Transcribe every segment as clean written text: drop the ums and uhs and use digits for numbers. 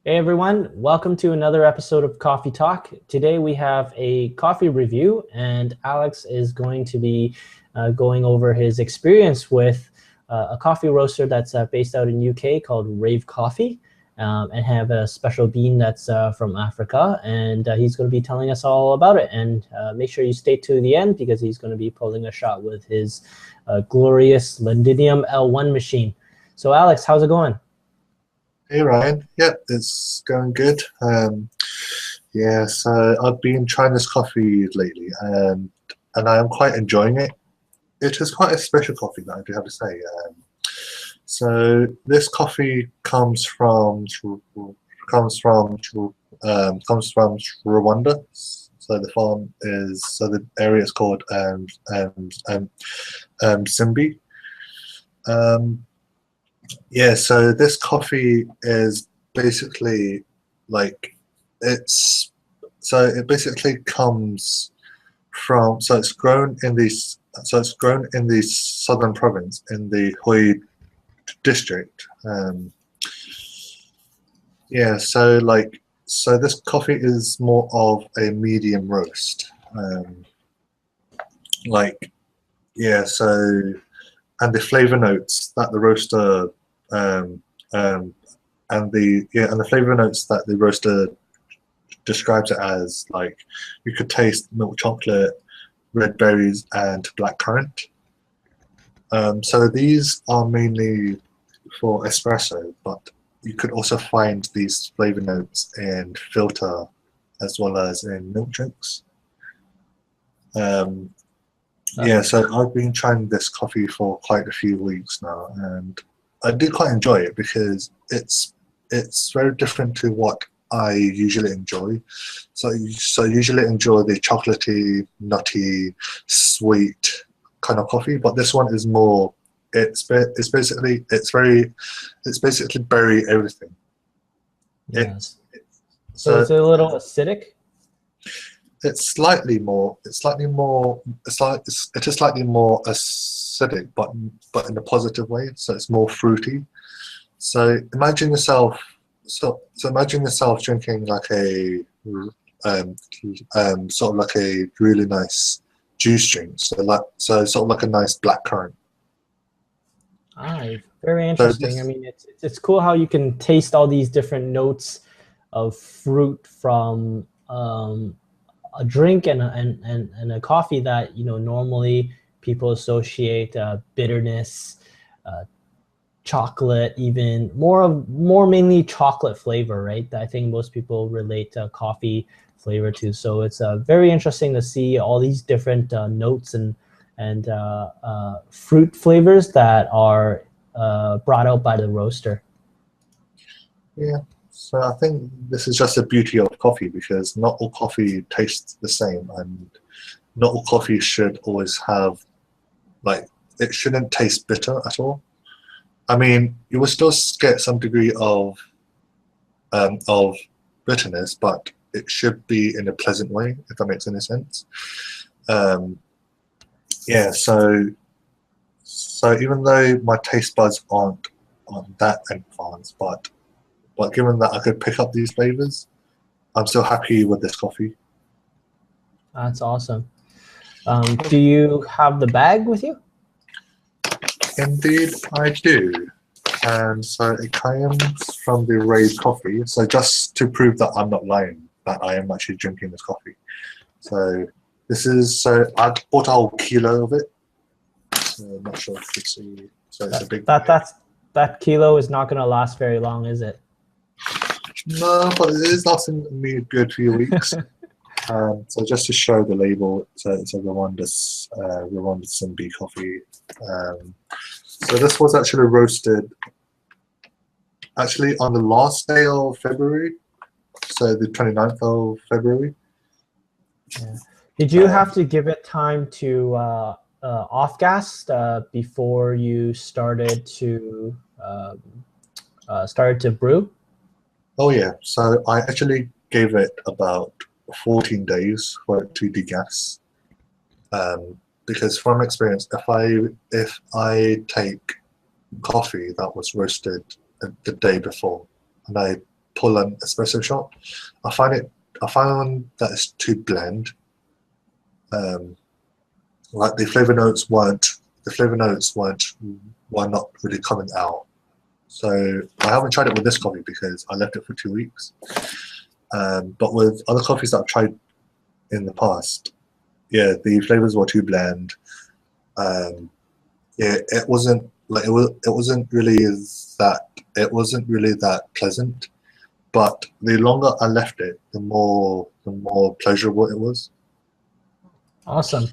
Hey everyone, welcome to another episode of Coffee Talk. Today we have a coffee review, and Alex is going to be going over his experience with a coffee roaster that's based out in UK called Rave Coffee, and have a special bean that's from Africa, and he's going to be telling us all about it. And make sure you stay to the end because he's going to be pulling a shot with his glorious Londinium L1 machine. So Alex, how's it going? Hey Ryan, yeah, it's going good. Yeah, so I've been trying this coffee lately, and I am quite enjoying it. It is quite a special coffee, that I do have to say. So this coffee comes from Rwanda. So the area is called Simbi. Um, Yeah, so this coffee is basically like it's it basically comes from it's grown in the southern province in the Hoi district. Yeah, so this coffee is more of a medium roast. Like yeah, so and the flavor notes that the roaster um, um, and the flavor notes that the roaster describes it as, like, you could taste milk chocolate, red berries, and blackcurrant. So these are mainly for espresso, but you could also find these flavor notes in filter as well as in milk drinks. Um, Uh, Yeah, so I've been trying this coffee for quite a few weeks now, and I do quite enjoy it because it's very different to what I usually enjoy. So I usually enjoy the chocolatey, nutty, sweet kind of coffee, but this one is more. It's basically berry everything. It yes. So so it's a little acidic. it is slightly more acidic, but in a positive way. So it's more fruity. So imagine yourself drinking like um, sort of like a really nice juice drink. So sort of like a nice black currant. Ah, very So interesting. I this mean, it's cool how you can taste all these different notes of fruit from a drink and a coffee that normally people associate bitterness, uh, chocolate, even more mainly chocolate flavor, right? I think most people relate coffee flavor to. So it's very interesting to see all these different notes and fruit flavors that are brought out by the roaster. Yeah. So I think this is just the beauty of coffee because not all coffee tastes the same, and not all coffee should always have, like, it shouldn't taste bitter at all. I mean, you will still get some degree of bitterness, but it should be in a pleasant way, if that makes any sense. Um, yeah, so even though my taste buds aren't that advanced, but given that I could pick up these flavors, I'm still happy with this coffee. That's awesome. Do you have the bag with you? Indeed, I do. And so it comes from the Rave Coffee. So just to prove that I'm not lying, that I am actually drinking this coffee. So so I bought a whole kilo of it. So I'm not sure if you can see. So it's a That big that bag. that's that kilo is not going to last very long, is it? No, but it is lasting me a good few weeks. So just to show the label, it's a Rwanda Simbi coffee. Um, so this was actually roasted actually on the last day of February, so the 29th of February. Yeah. Did you Um, have to give it time to off gas before you started to brew? oh yeah, so I actually gave it about 14 days for it to degas. Because from experience, if I take coffee that was roasted the day before and I pull an espresso shot. I found that it's too bland. Like the flavor notes were not really coming out. So I haven't tried it with this coffee because I left it for 2 weeks. But with other coffees that I've tried in the past, yeah, the flavors were too bland. Yeah, it wasn't really that pleasant. But the longer I left it, the more pleasurable it was. Awesome.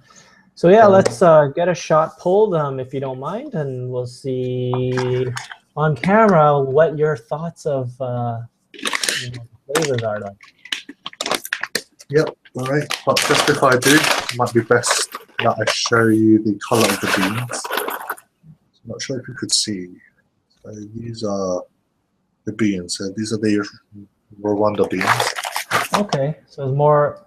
So yeah, let's get a shot pulled, if you don't mind, and we'll see on camera what your thoughts of flavors are like. Yep. All right. But just before I do, it might be best that I show you the color of the beans. I'm not sure if you could see. So these are the beans. So these are the Rwanda beans. Okay, so it's more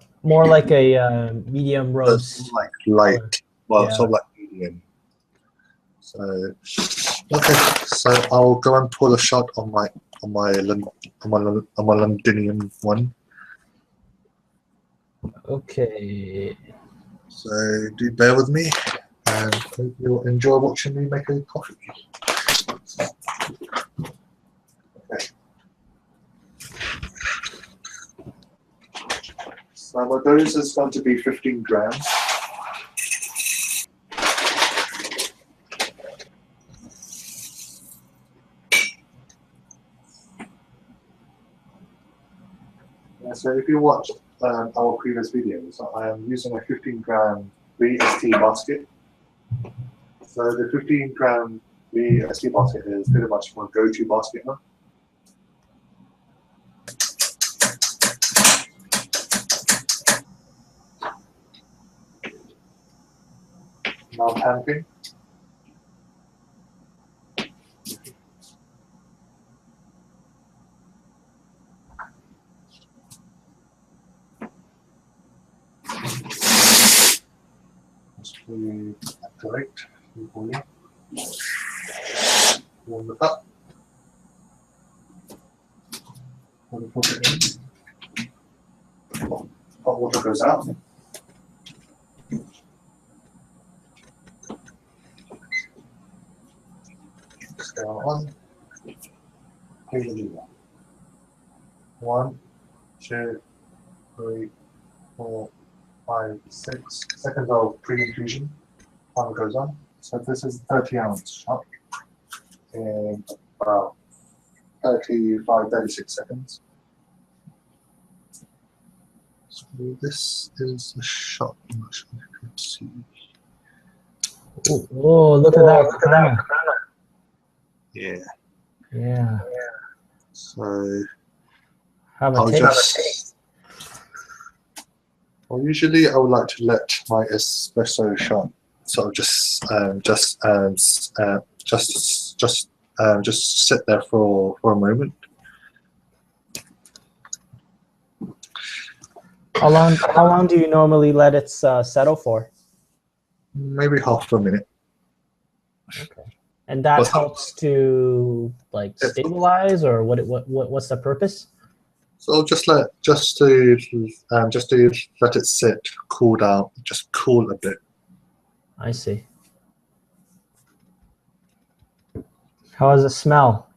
like a medium roast. Like light, well, yeah. sort of like medium. So okay, so I'll go and pour the shot on my Londinium one. Okay. So do bear with me, and hope you'll enjoy watching me make a coffee. Okay. So my dose is going to be 15 grams. Yeah, so if you watched our previous videos, I am using a 15-gram VST basket. So the 15-gram VST basket is pretty much my go-to basket now. Now tamping. Just really activate. Warm the cup. Put it in. Hot water goes out. Just go on. Clean the lever. 1, 2, 3, 4, 5, 6 seconds of pre-infusion. Timer goes on. So this is 30-ounce shot in about 36 seconds. So this is the shot. I'm not sure if you can see. Oh, look at that. Yeah. Yeah. So Have a I'll taste. Well, usually I would like to let my espresso shot sort of just sit there for a moment. How long do you normally let it settle for? Maybe half a minute. Okay. And that helps to like stabilize, or what's the purpose? So just to let it sit, cool down, just cool a bit. I see. How does it smell?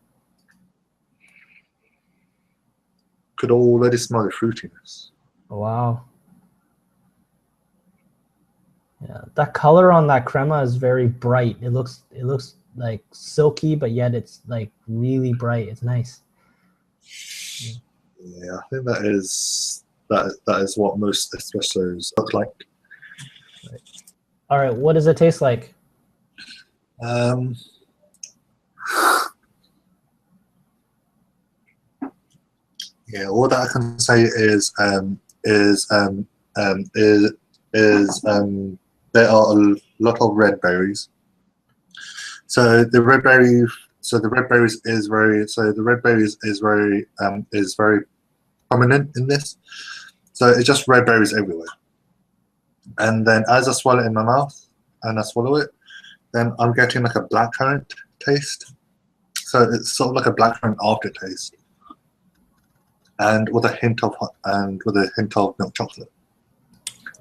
Could already smell the fruitiness. Wow. Yeah, that color on that crema is very bright. It looks like silky, but yet it's like really bright. It's nice. Yeah, I think that is what most espressos look like. Right. All right, what does it taste like? Yeah, all that I can say is there are a lot of red berries. So the red berries is very prominent in this. So it's just red berries everywhere. And then as I swallow it in my mouth and I swallow it, then I'm getting like a blackcurrant taste. So it's sort of like a blackcurrant aftertaste. and with a hint of milk chocolate.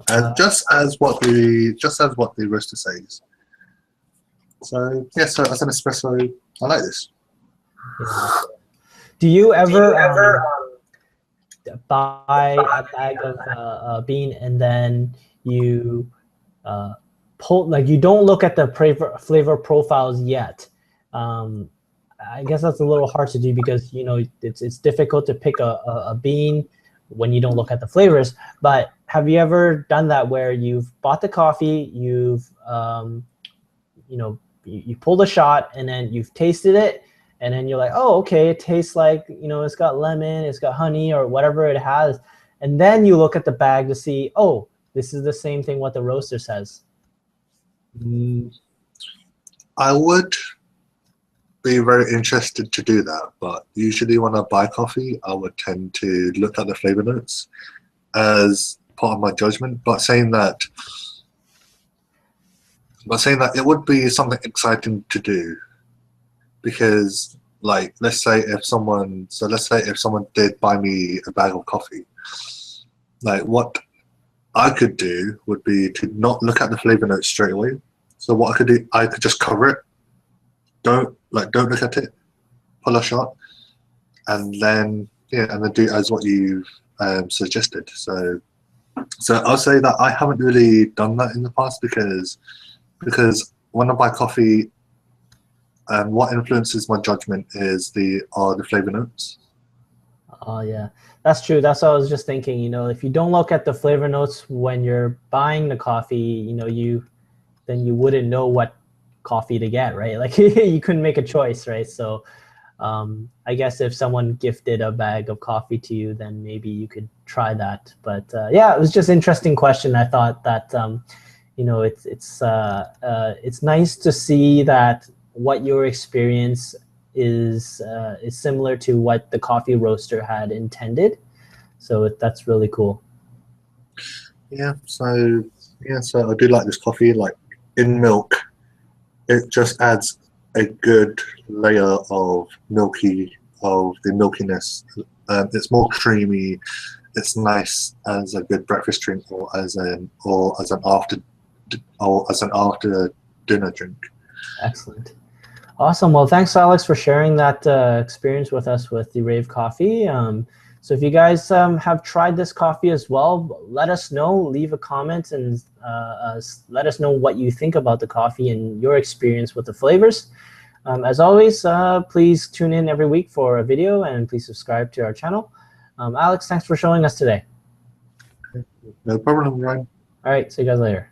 And just as what the roaster says. So yeah, so as an espresso, I like this. Yeah. Do you ever buy a bag of bean and then you pull, like, you don't look at the flavor profiles yet? I guess that's a little hard to do because, you know, it's difficult to pick a bean when you don't look at the flavors. But have you ever done that where you've bought the coffee, you've you know, you pulled a shot and then you've tasted it, and then you're like, oh, okay, it tastes like, you know, it's got lemon, it's got honey, or whatever it has, and then you look at the bag to see, oh, this is the same thing what the roaster says? I would be very interested to do that, but usually when I buy coffee, I would tend to look at the flavor notes as part of my judgment. But saying that it would be something exciting to do, because, like, let's say if someone did buy me a bag of coffee, like, what I could do would be to not look at the flavor notes straight away. So what I could do, I could just cover it. Don't look at it. Pull a shot, and then do as what you've suggested. So I'll say that I haven't really done that in the past because when I buy coffee, what influences my judgment are the flavor notes. Oh yeah, that's true. That's what I was just thinking. You know, if you don't look at the flavor notes when you're buying the coffee, you know, then you wouldn't know what coffee to get, right? Like you couldn't make a choice, right? So I guess if someone gifted a bag of coffee to you, then maybe you could try that. But yeah, it was just an interesting question. I thought that you know, it's nice to see that what your experience is similar to what the coffee roaster had intended. So that's really cool. Yeah. So I do like this coffee. Like, in milk, it just adds a good layer of the milkiness. It's more creamy. It's nice as a good breakfast drink, or as an after dinner drink. Excellent. Awesome. Well, thanks, Alex, for sharing that experience with us with the Rave Coffee. So if you guys have tried this coffee as well, let us know. Leave a comment and let us know what you think about the coffee and your experience with the flavors. As always, please tune in every week for a video, and please subscribe to our channel. Alex, thanks for showing us today. No problem, Ryan. All right. See you guys later.